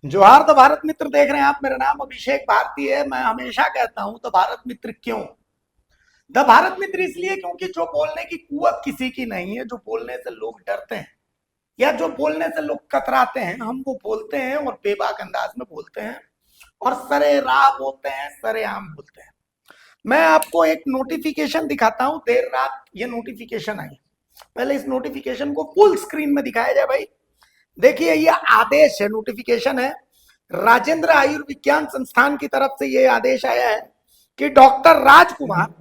जोहार। द भारत मित्र देख रहे हैं आप। मेरा नाम अभिषेक भारती है। मैं हमेशा कहता हूं द भारत मित्र क्यों। द भारत मित्र इसलिए क्योंकि जो बोलने की कुवत किसी की नहीं है, जो बोलने से लोग डरते हैं या जो बोलने से लोग कतराते हैं, हम वो बोलते हैं और बेबाक अंदाज में बोलते हैं और सरेराह बोलते हैं, सरेआम बोलते हैं। मैं आपको एक नोटिफिकेशन दिखाता हूं। देर रात ये नोटिफिकेशन आई। पहले इस नोटिफिकेशन को फुल स्क्रीन में दिखाया जाए भाई। देखिए ये आदेश है, नोटिफिकेशन है। राजेंद्र आयुर्विज्ञान संस्थान की तरफ से ये आदेश आया है कि डॉक्टर राजकुमार,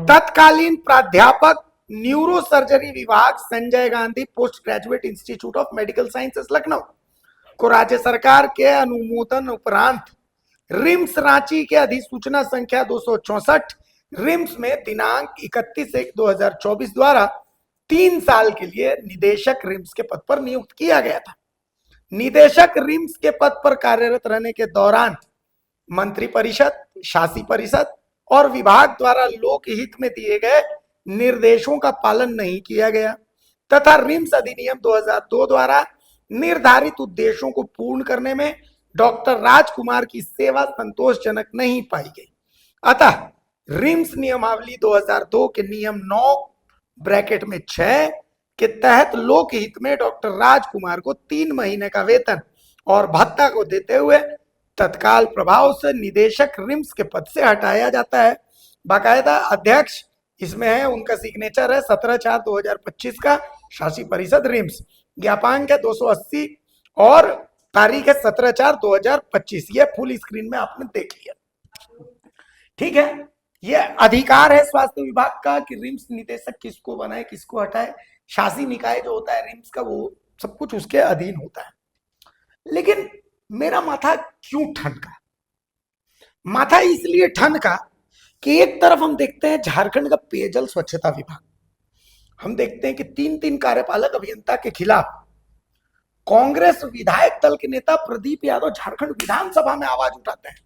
तत्कालीन प्राध्यापक न्यूरो सर्जरी विभाग, Sanjay Gandhi post graduate institute of medical sciences Lucknow, को राज्य सरकार के अनुमोदन उपरांत रिम्स रांची के अधिसूचना संख्या 264 रिम्स में दिनांक 31/1/2024 द्वारा 3 साल के लिए निदेशक रिम्स के पद पर नियुक्त किया गया था। निदेशक रिम्स के पद पर कार्यरत रहने के दौरान मंत्रिपरिषद, शासी परिषद और विभाग द्वारा लोकहित में दिए गए निर्देशों का पालन नहीं किया गया तथा रिम्स अधिनियम 2002 द्वारा निर्धारित उद्देश्यों को पूर्ण करने में डॉक्टर राजकुमार की सेवा संतोषजनक नहीं पाई गई। अतः रिम्स नियमावली 2002 के नियम 9 ब्रैकेट में 6 के तहत लोकहित में डॉक्टर राजकुमार को 3 महीने का वेतन और भत्ता को देते हुए तत्काल प्रभाव से निदेशक रिम्स के पद से हटाया जाता है। बाकायदा अध्यक्ष इसमें है, उनका सिग्नेचर है 17/4/2025 का, शासी परिषद रिम्स। ज्ञापांक है 280 और तारीख है 17/4/2025। ये फुल स्क्रीन में आपने देख लिया। ठीक है, ये अधिकार है स्वास्थ्य विभाग का कि रिम्स निदेशक किसको बनाए, किसको हटाए। शासी निकाय जो होता है रिम्स का, वो सब कुछ उसके अधीन होता है। लेकिन मेरा माथा क्यों ठनका? माथा इसलिए ठनका कि एक तरफ हम देखते हैं झारखंड का पेयजल स्वच्छता विभाग, हम देखते हैं कि 3 कार्यपालक अभियंता के खिलाफ कांग्रेस विधायक दल के नेता प्रदीप यादव झारखंड विधानसभा में आवाज उठाते हैं।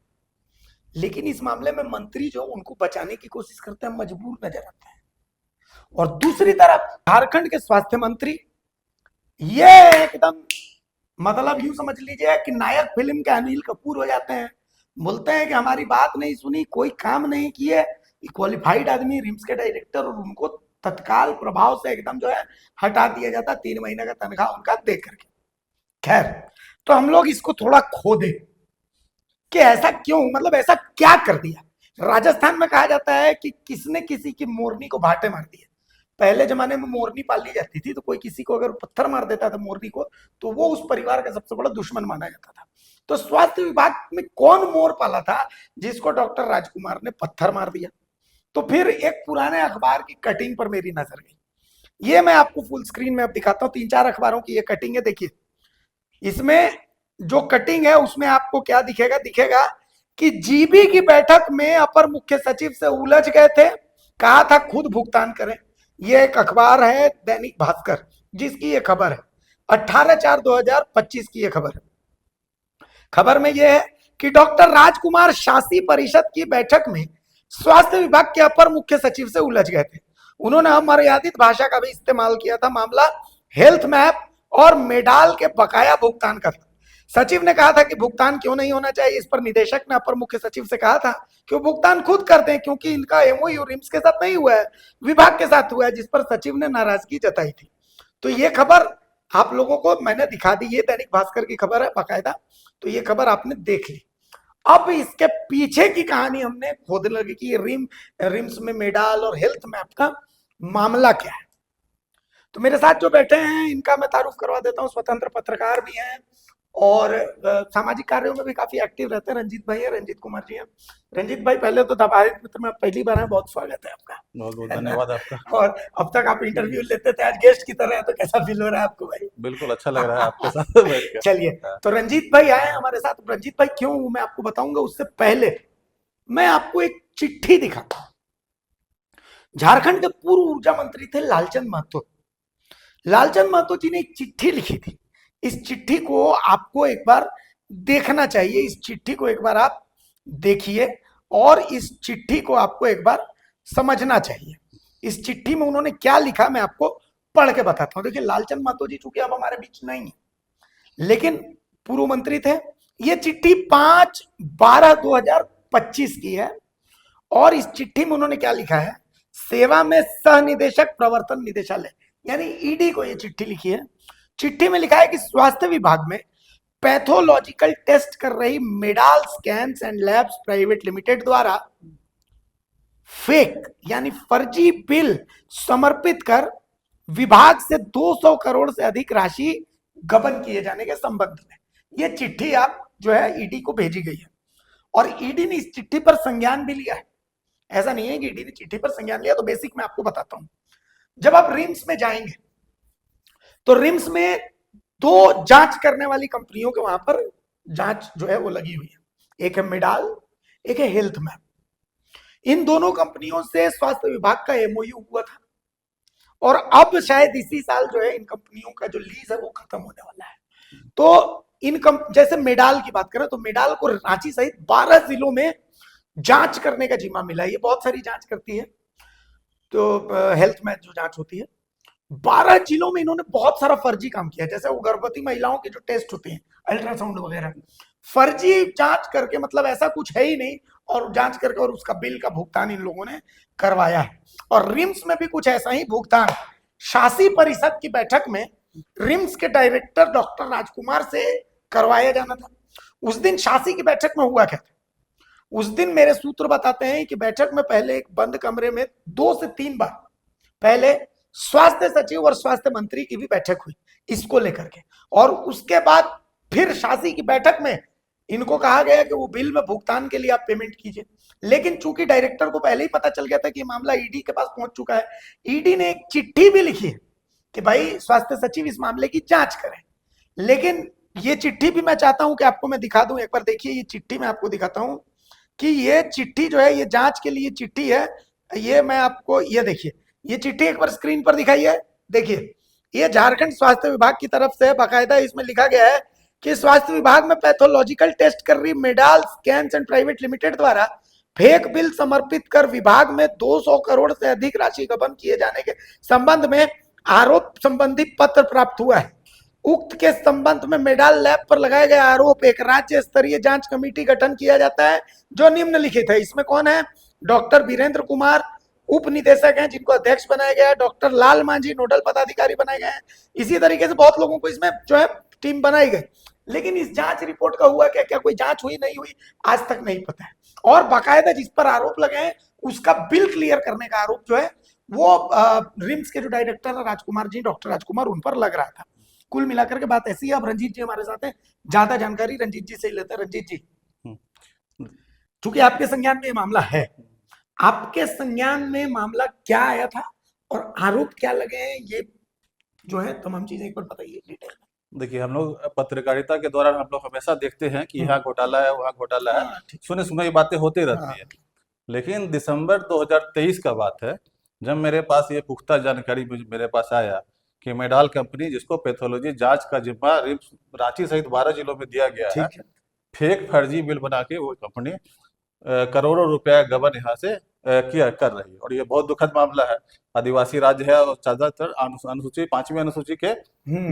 लेकिन इस मामले में मंत्री जो उनको बचाने की कोशिश करते हैं, मजबूर नजर आते हैं। और दूसरी तरफ झारखंड के स्वास्थ्य मंत्री, ये एकदम मतलब यूं समझ लीजिए कि नायक फिल्म के अनिल कपूर हो जाते हैं। बोलते हैं कि हमारी बात नहीं सुनी, कोई काम नहीं किए, क्वालिफाइड आदमी रिम्स के डायरेक्टर, और उनको तत्काल प्रभाव से एकदम जो है हटा दिया जाता, 3 महीने का तनख्वाह उनका दे करके। खैर, तो हम लोग इसको थोड़ा खोदे कि ऐसा क्यों, मतलब ऐसा क्या कर दिया। राजस्थान में कहा जाता है कि किसने किसी की मोरनी को भाटे मार दिए। पहले जमाने में मोरनी पाली जाती थी, तो कोई किसी को अगर पत्थर मार देता था मोरनी को, तो वो उस परिवार का सबसे बड़ा दुश्मन माना जाता था। तो स्वास्थ्य विभाग में कौन मोर पाला था जिसको डॉक्टर राजकुमार ने पत्थर मार दिया? तो फिर एक पुराने अखबार की कटिंग पर मेरी नजर गई। ये मैं आपको फुल स्क्रीन में अब दिखाता हूँ। 3-4 अखबारों की ये कटिंग है, देखिए। इसमें जो कटिंग है उसमें आपको क्या दिखेगा? दिखेगा कि जीबी की बैठक में अपर मुख्य सचिव से उलझ गए थे, कहा था खुद भुगतान करें। ये एक अखबार है दैनिक भास्कर, जिसकी ये खबर है 18/4/2025 की ये खबर है। खबर में यह है कि डॉक्टर राजकुमार शासी परिषद की बैठक में स्वास्थ्य विभाग के अपर मुख्य सचिव से उलझ गए थे। उन्होंने अमर्यादित भाषा का भी इस्तेमाल किया था। मामला हेल्थ मैप और मेडाल के बकाया भुगतान का था। सचिव ने कहा था कि भुगतान क्यों नहीं होना चाहिए। इस पर निदेशक ने अपर मुख्य सचिव से कहा था कि वो भुगतान खुद कर दें, क्योंकि इनका एमओयू रिम्स के साथ नहीं हुआ है, विभाग के साथ हुआ है, जिस पर सचिव ने नाराजगी जताई थी। तो ये खबर आप लोगों को मैंने दिखा दी। ये दैनिक भास्कर की खबर है बाकायदा, तो ये खबर आपने देख ली। अब इसके पीछे की कहानी हमने खोदने लगी कि ये रिम्स में मेडाल और हेल्थ मैप का मामला क्या है। तो मेरे साथ जो बैठे हैं इनका मैं तारुफ करवा देता हूँ। स्वतंत्र पत्रकार भी हैं और सामाजिक कार्यों में भी काफी एक्टिव रहते हैं। रंजीत भाई है, रंजीत कुमार जी हैं। रंजीत भाई, पहले तो दबाहित मित्र में पहली बार है, बहुत स्वागत है आपका। बहुत बहुत धन्यवाद आपका। और अब तक आप इंटरव्यू लेते थे, आज गेस्ट की तरह है, तो कैसा फील हो रहा है आपको भाई? बिल्कुल अच्छा लग रहा है आपके साथ बैठ कर। चलिए, तो रंजीत भाई आए हमारे साथ। रंजीत भाई क्यों मैं आपको बताऊंगा, उससे पहले मैं आपको एक चिट्ठी दिखाता हूं। झारखंड के पूर्व ऊर्जा मंत्री थे लालचंद महतो। लालचंद महतो जी ने एक चिट्ठी लिखी थी। इस चिट्ठी को आपको एक बार देखना चाहिए। इस चिट्ठी को एक बार आप देखिए और इस चिट्ठी को आपको एक बार समझना चाहिए। इस चिट्ठी में उन्होंने क्या लिखा मैं आपको पढ़ के बताता हूं। देखिए, लालचंद महतो जी चूंकि अब हमारे बीच नहीं है, लेकिन पूर्व मंत्री थे। ये चिट्ठी 5/12/2025 की है और इस चिट्ठी में उन्होंने क्या लिखा है, सेवा में सह निदेशक प्रवर्तन निदेशालय यानी ईडी को ये चिट्ठी लिखी है। चिट्ठी में लिखा है कि स्वास्थ्य विभाग में पैथोलॉजिकल टेस्ट कर रही medal scans and labs private limited द्वारा फेक यानी फर्जी बिल समर्पित कर विभाग से 200 करोड़ से अधिक राशि गबन किए जाने के संबंध में यह चिट्ठी आप जो है ईडी को भेजी गई है और ईडी ने इस चिट्ठी पर संज्ञान भी लिया है। ऐसा नहीं है कि ईडी ने चिट्ठी पर संज्ञान लिया, तो बेसिक मैं आपको बताता हूं। जब आप रिम्स में जाएंगे तो रिम्स में 2 जांच करने वाली कंपनियों के वहां पर जांच जो है वो लगी हुई है, एक है मेडाल, एक है हेल्थ मैप। इन दोनों कंपनियों से स्वास्थ्य विभाग का एमओयू हुआ था और अब शायद इसी साल जो है इन कंपनियों का जो लीज है वो खत्म होने वाला है। तो इन जैसे मेडाल की बात करें तो मेडाल को रांची सहित 12 जिलों में जांच करने का जिम्मा मिला है। ये बहुत सारी जांच करती है, तो हेल्थ में जो जांच होती है 12 जिलों में इन्होंने बहुत सारा फर्जी काम किया। जैसे वो गर्भवती महिलाओं के जो टेस्ट होते हैं अल्ट्रासाउंड वगैरह, फर्जी जांच करके, मतलब ऐसा कुछ है ही नहीं, और जांच करके और उसका बिल का भुगतान इन लोगों ने करवाया है। और रिम्स में भी कुछ ऐसा ही भुगतान शासी परिषद की बैठक में रिम्स के डायरेक्टर डॉक्टर राजकुमार से करवाया जाना था। उस दिन शासी की बैठक में हुआ क्या था, उस दिन मेरे सूत्र बताते हैं कि बैठक में पहले एक बंद कमरे में 2 से 3 बार पहले स्वास्थ्य सचिव और स्वास्थ्य मंत्री की भी बैठक हुई इसको लेकर के, और उसके बाद फिर शासी की बैठक में इनको कहा गया कि वो बिल में भुगतान के लिए आप पेमेंट कीजिए। लेकिन चूंकि डायरेक्टर को पहले ही पता चल गया था कि मामला ईडी के पास पहुंच चुका है, ईडी ने एक चिट्ठी भी लिखी है कि भाई स्वास्थ्य सचिव इस मामले की जांच करें। लेकिन ये चिट्ठी भी मैं चाहता हूं कि आपको मैं दिखा दूं, एक बार देखिए ये चिट्ठी मैं आपको दिखाता हूं कि ये चिट्ठी जो है ये जांच के लिए चिट्ठी है। ये मैं आपको, ये देखिए ये चिट्ठी एक बार स्क्रीन पर दिखाई है, देखिए ये झारखंड स्वास्थ्य विभाग की तरफ से बाकायदा इसमें लिखा गया है कि स्वास्थ्य विभाग में पैथोलॉजिकल टेस्ट कर रही medal scans and private limited द्वारा फेक बिल समर्पित कर विभाग में 200 करोड़ से अधिक राशि गबन किए जाने के संबंध में आरोप संबंधी पत्र प्राप्त हुआ है। उक्त के संबंध में मेडाल लैब पर लगाए गए आरोप एक राज्य स्तरीय जांच कमेटी गठन किया जाता है जो निम्नलिखित है। इसमें कौन है, डॉक्टर वीरेंद्र कुमार उप निदेशक हैं जिनको अध्यक्ष बनाया गया है, डॉक्टर लाल मांझी नोडल पदाधिकारी बनाए गए हैं। इसी तरीके से बहुत लोगों को इसमें जो है टीम बनाई गई। लेकिन इस जांच रिपोर्ट का हुआ क्या, क्या कोई जांच हुई नहीं हुई आज तक नहीं पता है। और बाकायदा जिस पर आरोप लगे हैं उसका बिल क्लियर करने का आरोप जो है वो रिम्स के जो डायरेक्टर है राजकुमार जी, डॉक्टर राजकुमार, उन पर लग रहा था। कुल मिलाकर के बात ऐसी है। अब रंजीत जी हमारे साथ हैं, ज्यादा जानकारी रंजीत जी से ही लेते हैं। रंजीत जी, चूंकि आपके संज्ञान में ये मामला है, आपके संज्ञान में मामला क्या आया था और आरोप क्या लगे हैं, ये जो है तमाम चीजें एक बार बताइए डिटेल में। देखिए, हम लोग पत्रकारिता के दौरान हम लोग हमेशा देखते हैं कि यहाँ घोटाला है, वहाँ घोटाला है, सुने सुनाई बातें होती रहती है। लेकिन दिसंबर 2023 का बात है जब मेरे पास ये पुख्ता जानकारी मेरे पास आया कि मेडाल कंपनी, जिसको पैथोलॉजी जांच का जिम्मा रिम्स रांची सहित 12 जिलों में दिया गया है, फेक फर्जी बिल बना के वो कंपनी करोड़ों रुपया गबन यहाँ से कर रही है। और ये बहुत दुखद मामला है। आदिवासी राज्य है और ज्यादातर अनुसूची 5वीं अनुसूची के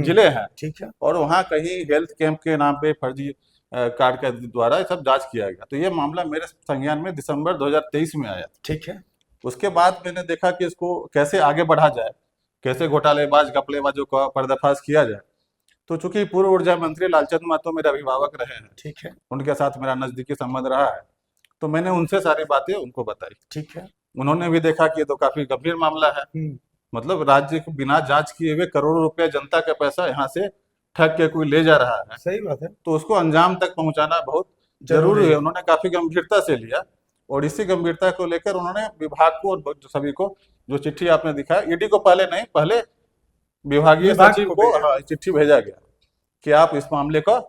जिले हैं, ठीक है, और वहाँ कहीं हेल्थ कैंप के नाम पे फर्जी कार्ड के द्वारा ये सब जांच किया गया। तो ये मामला मेरे संज्ञान में दिसंबर 2023 में आया, ठीक है। उसके बाद मैंने देखा कि इसको कैसे आगे बढ़ा जाए, कैसे घोटालेबाज घपलेबाजों का पर्दाफाश किया जाए। तो चूंकि पूर्व ऊर्जा मंत्री लालचंद महतो मेरे अभिभावक रहे हैं, ठीक है, उनके साथ मेरा नजदीकी संबंध रहा है, तो मैंने उनसे सारी बातें उनको बताई, ठीक है। उन्होंने भी देखा कि ये तो काफी गंभीर मामला है, मतलब राज्य को बिना जांच किए हुए करोड़ों रुपया जनता का पैसा यहाँ से ठग के कोई ले जा रहा है, सही बात है, तो उसको अंजाम तक पहुंचाना बहुत जरूरी है। उन्होंने काफी गंभीरता से लिया और इसी गंभीरता को लेकर उन्होंने विभाग को और सभी को, जो चिट्ठी आपने दिखाया, ईडी को पहले नहीं, पहले विभागीय सचिव को चिट्ठी भेजा गया कि आप इस मामले का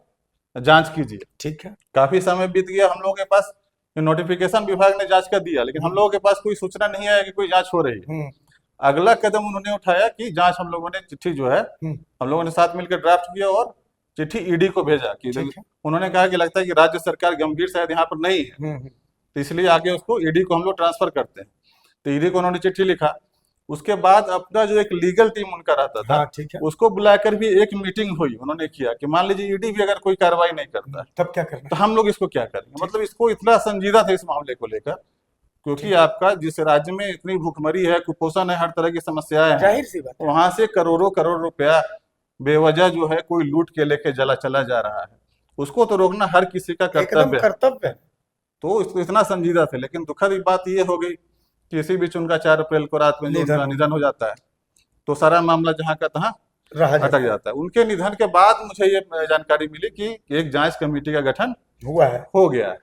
जांच कीजिए, ठीक है। काफी समय बीत गया, हम लोगों के पास नोटिफिकेशन विभाग ने जांच कर दिया, लेकिन हम लोगों के पास कोई सूचना नहीं आया कि कोई जांच हो रही है। अगला कदम उन्होंने उठाया कि जांच, हम लोगों ने चिट्ठी जो है हम लोगों ने साथ मिलकर ड्राफ्ट किया और चिट्ठी ईडी को भेजा कि उन्होंने कहा कि लगता है कि राज्य सरकार गंभीर शायद यहाँ पर नहीं है, तो इसलिए आगे उसको ईडी को हम लोग ट्रांसफर करते हैं। तो ईडी को उन्होंने चिट्ठी लिखा उसके बाद अपना जो एक लीगल टीम उनका रहता था, हाँ ठीक है, उसको बुलाकर भी एक मीटिंग हुई, उन्होंने किया कि मान लीजिए ईडी भी अगर कोई कार्रवाई नहीं करता है तब क्या करना तो है? हम लोग इसको क्या करेंगे। मतलब इसको इतना संजीदा था इस मामले को लेकर, क्योंकि ठीक है, आपका जिस राज्य में इतनी भूखमरी है, कुपोषण है, हर तरह की समस्याएं हैं, जाहिर सी बात है, वहां से करोड़ों करोड़ रुपया बेवजह जो है कोई लूट के लेके चला जा रहा है, उसको तो रोकना हर किसी का एकदम कर्तव्य है। कर्तव्य है। तो इसको इतना संजीदा थे, लेकिन दुखद बात ये हो गई कि इसी बीच उनका 4 अप्रैल को रात में जो निधन उनका हो निधन हो जाता है, तो सारा मामला जहाँ का तहाँ रहा अटक जाता जाता है। उनके निधन के बाद मुझे ये जानकारी मिली कि एक जांच कमेटी का गठन हुआ है। हो गया है।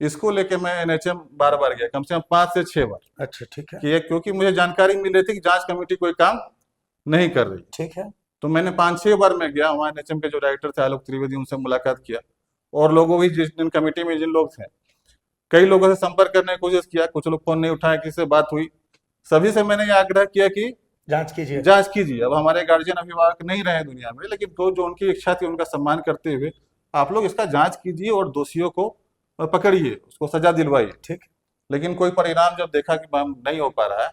इसको लेके मैं एनएचएम बार बार गया, कम से कम 5 से 6 बार, अच्छा ठीक है, क्योंकि मुझे जानकारी मिल रही थी कि जांच कमेटी कोई काम नहीं कर रही। ठीक है, तो मैंने 5-6 बार मैं गया वहाँ, एनएचएम के जो डायरेक्टर थे आलोक त्रिवेदी, उनसे मुलाकात किया, और लोगों भी जिस दिन कमेटी में जिन लोग थे, कई लोगों से संपर्क करने की कोशिश किया, कुछ लोग फोन नहीं उठाए, किसी से बात हुई, सभी से मैंने ये आग्रह किया कि जांच कीजिए। जांच कीजिए। अब हमारे गार्जियन अभिभावक नहीं रहे दुनिया में, लेकिन तो जो उनकी इच्छा थी उनका सम्मान करते हुए आप लोग इसका जांच कीजिए और दोषियों को पकड़िए, उसको सजा दिलवाइए। ठीक, लेकिन कोई परिणाम जब देखा कि नहीं हो पा रहा है,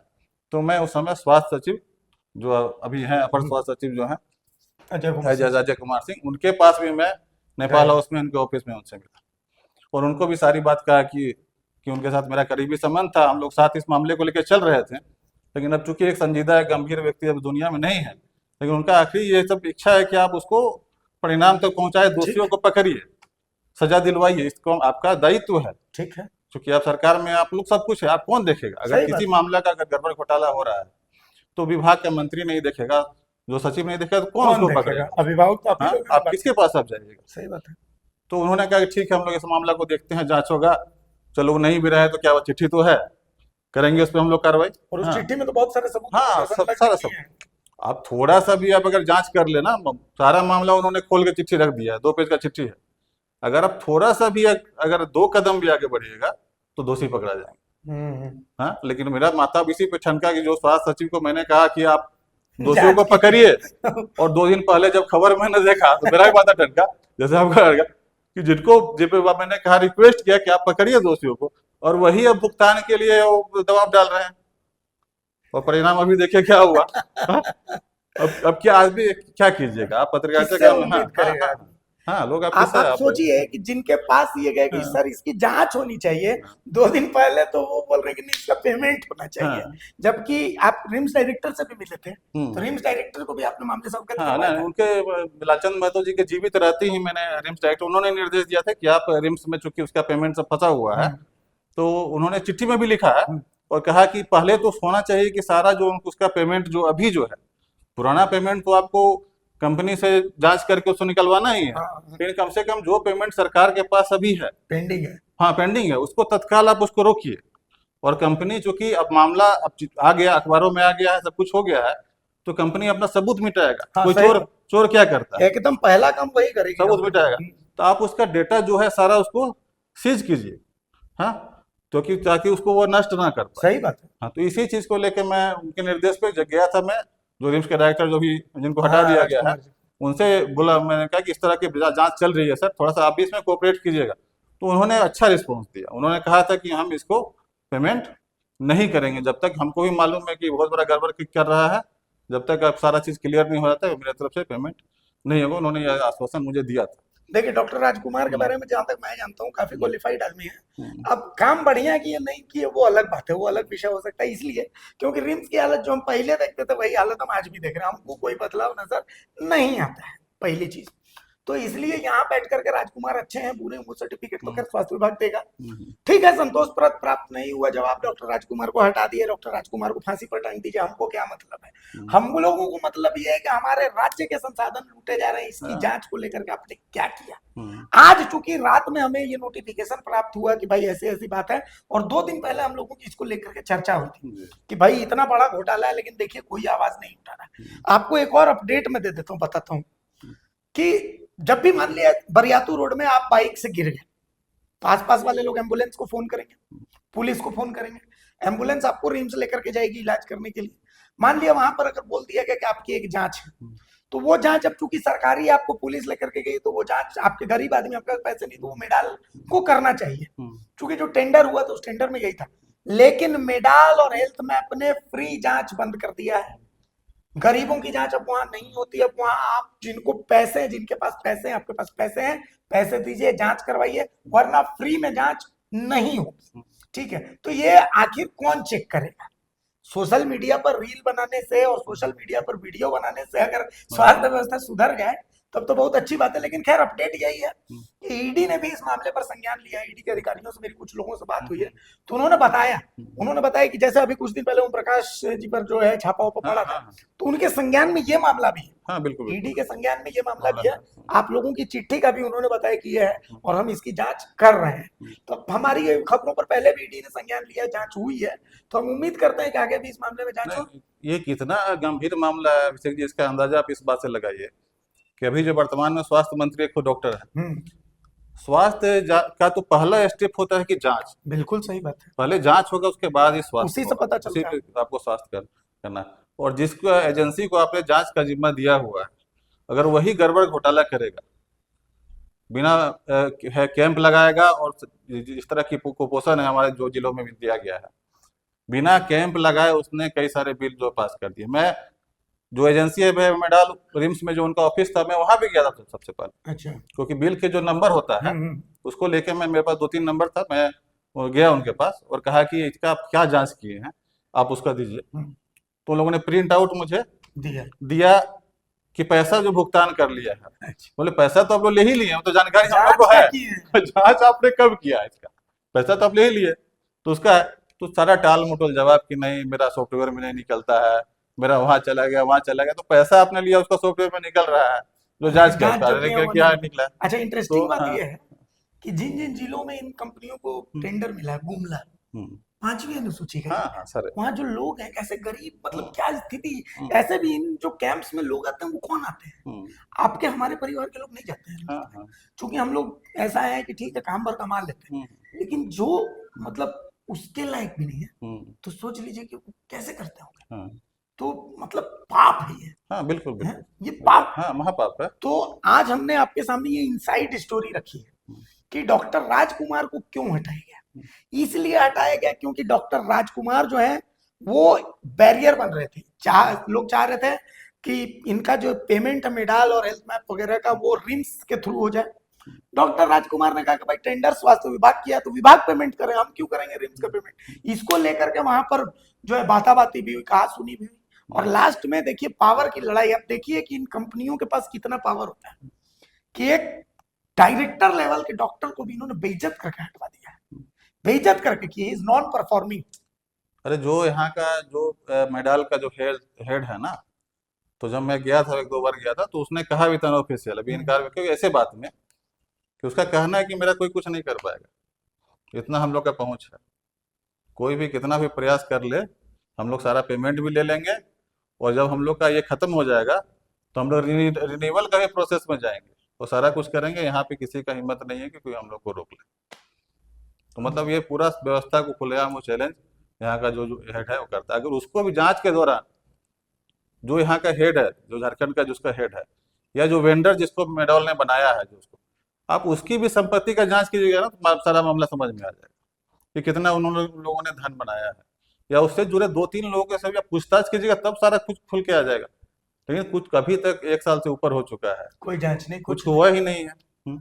तो मैं उस समय स्वास्थ्य सचिव जो अभी हैं, अपर स्वास्थ्य सचिव जो हैं अजय कुमार सिंह, उनके पास भी मैं नेपाल हाउस में उनके ऑफिस में उनसे मिला, और उनको भी सारी बात कहा कि उनके साथ मेरा करीबी संबंध था, हम लोग साथ इस मामले को लेकर चल रहे थे, लेकिन अब चूंकि एक संजीदा है, गंभीर व्यक्ति अब दुनिया में नहीं है, लेकिन उनका आखिरी ये सब इच्छा है कि आप उसको परिणाम तक पहुंचाए, दोषियों को पकड़िए, सजा दिलवाइए, इसको आपका दायित्व है। ठीक है, क्योंकि आप सरकार में आप लोग सब कुछ है, आप कौन देखेगा अगर सही किसी बात। मामला का अगर गड़बड़ घोटाला हो रहा है, तो विभाग का मंत्री नहीं देखेगा, जो सचिव नहीं देखेगा, तो कौन उसको देखेगा? पकड़ेगा? अभिभावक तो आप ही हाँ, लोग हैं, आप बात- किसके पास आप जाइएगा? सही बात है। तो उन्होंने कहा कि ठीक है, हम लोग इस मामला को देखते हैं, जांच होगा, चलो नहीं भी रहे तो क्या, वो चिट्ठी तो है, करेंगे उस पर हम लोग कार्रवाई। और उस हाँ चिट्ठी में तो बहुत सारे सबूत हाँ, दर्शन सब लग सारा चुकी सब, हैं। आप थोड़ा सा भी आप अगर जांच कर लेना, सारा मामला उन्होंने खोल के चिट्ठी रख दिया है, 2 पेज का चिट्ठी है, अगर आप थोड़ा सा भी अगर 2 कदम भी आगे बढ़िएगा तो दोषी पकड़ा जाएंगे। हाँ, लेकिन मेरा माथा अब इसी पे ठनका कि जो स्वास्थ्य सचिव को मैंने कहा कि आप दोषियों को पकड़िए, और 2 दिन पहले जब खबर मैंने देखा तो मेरा भी माथा ठनका, जैसे आपका लगा कि जिन पे मैंने कहा, रिक्वेस्ट किया कि आप पकड़िए दोषियों को, और वही अब भुगतान के लिए वो दबाव डाल रहे हैं, और परिणाम अभी देखिए क्या हुआ। हाँ? अब क्या आदमी क्या कीजिएगा, आप पत्रकारिता किससे का उम्मीद करेगा? हाँ, लोग आप आप किससे आप सोचिए कि जिनके पास ये गए कि हाँ, सर इसकी जांच होनी चाहिए, 2 दिन पहले तो वो बोल रहे कि नहीं इसका पेमेंट होना चाहिए, हाँ, जबकि आप रिम्स डायरेक्टर से भी मिले थे, तो हम्म, रिम्स डायरेक्टर को भी आपने मामले से अवगत हाँ ना, करवाया था। उनके बिलाचंद महतो जी के जीवित रहते ही मैंने रिम्स डायरेक्टर, उन्होंने निर्देश दिया था कि आप रिम्स में, चूंकि उसका पेमेंट सब फंसा हुआ है, तो उन्होंने चिट्ठी में भी लिखा है और कहा कि पहले तो होना चाहिए कि सारा जो उसका पेमेंट जो अभी जो है, पुराना पेमेंट तो आपको कंपनी से जांच करके उसको निकलवाना ही है, हाँ, लेकिन कम से कम जो पेमेंट सरकार के पास अभी है, पेंडिंग है। हाँ पेंडिंग है, उसको तत्काल आप उसको रोकिए। और कंपनी चूंकि अब मामला अब आ गया, अखबारों में आ गया है, सब कुछ हो गया है, तो कंपनी अपना सबूत मिटाएगा। हाँ, कोई सही चोर चोर क्या करता है, एकदम पहला काम वही करेगी। सबूत मिटाएगा। तो आप उसका डेटा जो है सारा उसको सीज कीजिए, हाँ, क्योंकि ताकि उसको वो नष्ट ना कर पाए। सही बात है। हाँ, तो इसी चीज को लेकर मैं उनके निर्देश पे गया था, मैं जो रिम्स के डायरेक्टर जो भी जिनको हटा दिया गया है, उनसे बोला, मैंने कहा कि इस तरह की जांच चल रही है सर, थोड़ा सा आप भी इसमें कोऑपरेट कीजिएगा। तो उन्होंने अच्छा रिस्पॉन्स दिया, उन्होंने कहा था कि हम इसको पेमेंट नहीं करेंगे जब तक हमको भी मालूम है कि बहुत बड़ा गड़बड़ कर रहा है, जब तक अब सारा चीज क्लियर नहीं हो जाता है मेरी तरफ से पेमेंट नहीं होगा। उन्होंने यह आश्वासन मुझे दिया था। देखिए डॉक्टर राजकुमार के बारे में जहां तक मैं जानता हूँ काफी क्वालिफाइड आदमी है। हम्म, अब काम बढ़िया किए नहीं किए वो अलग बात है, वो अलग विषय हो सकता है, इसलिए क्योंकि रिम्स की हालत जो हम पहले देखते थे वही हालत हम आज भी देख रहे हैं, हमको कोई बदलाव नजर नहीं आता है, पहली चीज। तो इसलिए यहाँ बैठ करके राजकुमार अच्छे हैं बुरे, वो सर्टिफिकेट तो खैर स्वास्थ्य विभाग देगा। ठीक है, संतोषप्रद प्राप्त नहीं हुआ जवाब, डॉक्टर राजकुमार को हटा दिए, डॉक्टर राजकुमार को फांसी पर टांग दीजिए, हमको क्या मतलब है? हम लोगों को मतलब ये है कि हमारे राज्य के संसाधन लूटे जा रहे हैं, इसकी जांच को लेकर के आपने क्या किया? आज चूंकि रात में हमें ये नोटिफिकेशन प्राप्त हुआ कि भाई ऐसी ऐसी बात है, और 2 दिन पहले हम लोगों की इसको लेकर के चर्चा हुई थी कि भाई इतना बड़ा घोटाला है, लेकिन देखिए कोई आवाज नहीं उठा रहा। आपको एक और अपडेट में दे देता हूँ, बताता हूँ कि जब भी मान लिया बरियातू रोड में आप बाइक से गिर गए, तो आसपास वाले लोग एम्बुलेंस को फोन करेंगे, पुलिस को फोन करेंगे, एम्बुलेंस आपको रिम्स लेकर के जाएगी इलाज करने के लिए। मान लिया वहां पर अगर बोल दिया गया कि आपकी एक जांच है, तो वो जांच अब चूंकि सरकारी आपको पुलिस लेकर के गई, तो वो जांच आपके गरीब आदमी, आपके पैसे नहीं, तो वो मेडाल को करना चाहिए। चूंकि जो टेंडर हुआ तो उस टेंडर में यही था लेकिन मेडाल और हेल्थ मैप ने फ्री जांच बंद कर दिया है। गरीबों की जांच अब वहां नहीं होती। अब वहां आप जिनको पैसे, जिनके पास पैसे हैं, आपके पास पैसे हैं, पैसे दीजिए, जांच करवाइए, वरना फ्री में जांच नहीं होगी। ठीक है, तो ये आखिर कौन चेक करेगा? सोशल मीडिया पर रील बनाने से और सोशल मीडिया पर वीडियो बनाने से अगर स्वास्थ्य व्यवस्था सुधर जाए तब तो बहुत अच्छी बात है। लेकिन खैर, अपडेट यही है कि ईडी ने भी इस मामले पर संज्ञान लिया। ईडी के अधिकारियों से मेरी कुछ लोगों से बात हुई है, तो उन्होंने बताया कि जैसे अभी कुछ दिन पहले ओम प्रकाश जी पर जो है छापा वापा पड़ा था, तो उनके संज्ञान में ये मामला भी है। हाँ बिल्कुल, ईडी के संज्ञान में ये मामला भी है। आप लोगों की चिट्ठी का भी उन्होंने बताया कि ये है और हम इसकी जांच कर रहे हैं। तो हमारी खबरों पर पहले भी ईडी ने संज्ञान लिया, जांच हुई है, तो हम उम्मीद करते हैं कि आगे भी इस मामले में जांच हो। ये कितना गंभीर मामला है अभिषेक जी, इसका अंदाजा आप इस बात से लगाइए कि अभी जो वर्तमान में स्वास्थ्य मंत्री एक डॉक्टर है। स्वास्थ्य का तो पहला स्टेप होता है कि जांच। बिल्कुल सही बात है। पहले जांच होगा, उसके बाद ही स्वास्थ्य उसी से पता चलता है आपको स्वास्थ्य करना है। और जिसको एजेंसी को आपने जांच का जिम्मा दिया हुआ है, अगर वही गड़बड़ घोटाला करेगा, बिना कैंप लगाएगा, और जिस तरह की कुपोषण है हमारे जो जिलों में भी दिया गया है, बिना कैंप लगाए उसने कई सारे बिल जो पास कर दिए। मैं जो एजेंसी है मेडाल रिम्स में जो उनका ऑफिस था, मैं वहां भी गया था सबसे पहले। अच्छा। क्योंकि बिल के जो नंबर होता है उसको लेके मेरे पास 2-3 नंबर था, मैं गया उनके पास और कहा कि इसका आप क्या जांच किए हैं, आप उसका दीजिए। तो लोगों ने प्रिंट आउट मुझे दिया कि पैसा जो भुगतान कर लिया है। अच्छा। बोले पैसा तो आप लोग ले ही लिए, तो जानकारी हम लोग को है, जांच आपने कब किया इसका, पैसा तो आप ले ही लिए। तो उसका तो सारा टाल मटोल जवाब कि नहीं मेरा सॉफ्टवेयर में नहीं निकलता है, मेरा वहां चला गया। तो पैसा आपने लिया, उसका सॉफ्टवेयर में निकल रहा है, जो जांच क्या निकला। अच्छा, इंटरेस्टिंग बात ये है कि जिन जिन जिलों में इन कंपनियों को टेंडर मिला है, गुमला 5वीं अनुसूची है, वहाँ जो लोग हैं, कैसे गरीब, मतलब क्या स्थिति, ऐसे भी इन जो कैंप्स में लोग आते हैं वो कौन आते हैं? आपके हमारे परिवार के लोग नहीं जाते हैं। क्योंकि हम लोग ऐसा है कि ठीक है काम भर कमा लेते हैं, लेकिन जो मतलब उसके लायक भी नहीं है, तो सोच लीजिए कि कैसे करते होंगे। तो मतलब पाप है ये। हाँ बिल्कुल बिल्कुल, ये पाप, हाँ महापाप है। तो आज हमने आपके सामने ये इनसाइड स्टोरी रखी है कि डॉक्टर राजकुमार को क्यों हटाया गया। इसलिए हटाया गया क्योंकि डॉक्टर राजकुमार जो है वो बैरियर बन रहे थे। लोग चाह रहे थे कि इनका जो पेमेंट है मेडाल और हेल्थ मैप वगैरह का, वो रिम्स के थ्रू हो जाए। डॉक्टर राजकुमार ने कहा कि भाई टेंडर स्वास्थ्य विभाग किया तो विभाग पेमेंट करे, हम क्यों करेंगे रिम्स का पेमेंट। इसको लेकर के वहां पर जो है बाताबाती भी हुई, कहा सुनी भी हुई, और लास्ट में देखिए पावर की लड़ाई। अब देखिए कि इन कंपनियों के पास कितना पावर होता है कि एक डायरेक्टर लेवल के डॉक्टर को भी इन्होंने बेइज्जत करके हटवा दिया है, बेइज्जत करके कि इज नॉन परफॉर्मिंग। अरे जो यहाँ का जो मेडाल का जो हेड है ना, तो जब मैं गया था 1-2 बार गया था, तो उसने कहा भी था ऑफिशियल, अभी इनकार, क्योंकि ऐसे बात में कि उसका कहना है कि मेरा कोई कुछ नहीं कर पाएगा, इतना हम लोग का पहुंच है, कोई भी कितना भी प्रयास कर ले, हम लोग सारा पेमेंट भी ले लेंगे, और जब हम लोग का ये खत्म हो जाएगा तो हम लोग रिन्यूअल का भी प्रोसेस में जाएंगे और सारा कुछ करेंगे। यहाँ पे किसी का हिम्मत नहीं है कि कोई हम लोग को रोक ले। तो मतलब ये पूरा व्यवस्था को खुलेआम वो चैलेंज यहाँ का जो हेड है वो करता है। अगर उसको भी जांच के दौरान जो यहाँ का हेड है, जो झारखंड का जिसका हेड है, या जो वेंडर जिसको मेडॉल ने बनाया है, जो उसको आप उसकी भी संपत्ति का जांच कीजिएगा ना, तो सारा मामला समझ में आ जाएगा कि कितना उन्होंने लोगों ने धन बनाया है, या उससे जुड़े 2-3 लोगों के सभी आप पूछताछ कीजिएगा, तब सारा कुछ खुल के आ जाएगा। लेकिन कुछ कभी तक 1 साल से ऊपर हो चुका है, कोई जांच नहीं, कुछ हुआ ही नहीं है।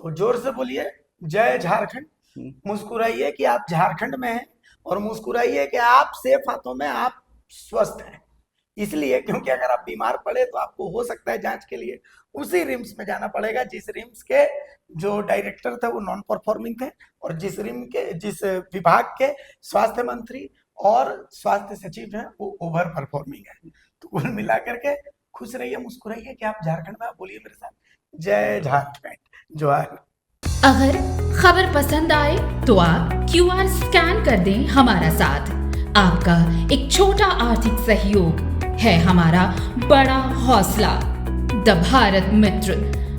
तो जोर से बोलिए जय झारखंड, मुस्कुराइए कि आप झारखंड में हैं, और मुस्कुराइए कि आप सेफ हाथों में, आप स्वस्थ हैं। इसलिए क्योंकि अगर आप बीमार पड़े तो आपको हो सकता है जांच के लिए उसी रिम्स में जाना पड़ेगा जिस रिम्स के जो डायरेक्टर थे वो नॉन परफॉर्मिंग थे, और जिस विभाग के स्वास्थ्य मंत्री और स्वास्थ्य सचिव हैं वो ओवर परफॉर्मिंग है। तो कुल मिलाकर के खुश रहिए, मुस्कुराइए कि आप झारखंड में। आप बोलिए मेरे साथ, जय झारखंड, जोहार। अगर खबर पसंद आए तो आप QR स्कैन कर दें हमारा साथ। आपका एक छोटा आर्थिक सहयोग है हमारा बड़ा हौसला। द भारत मित्र,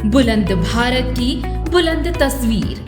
बुलंद भारत की बुलंद तस्वीर।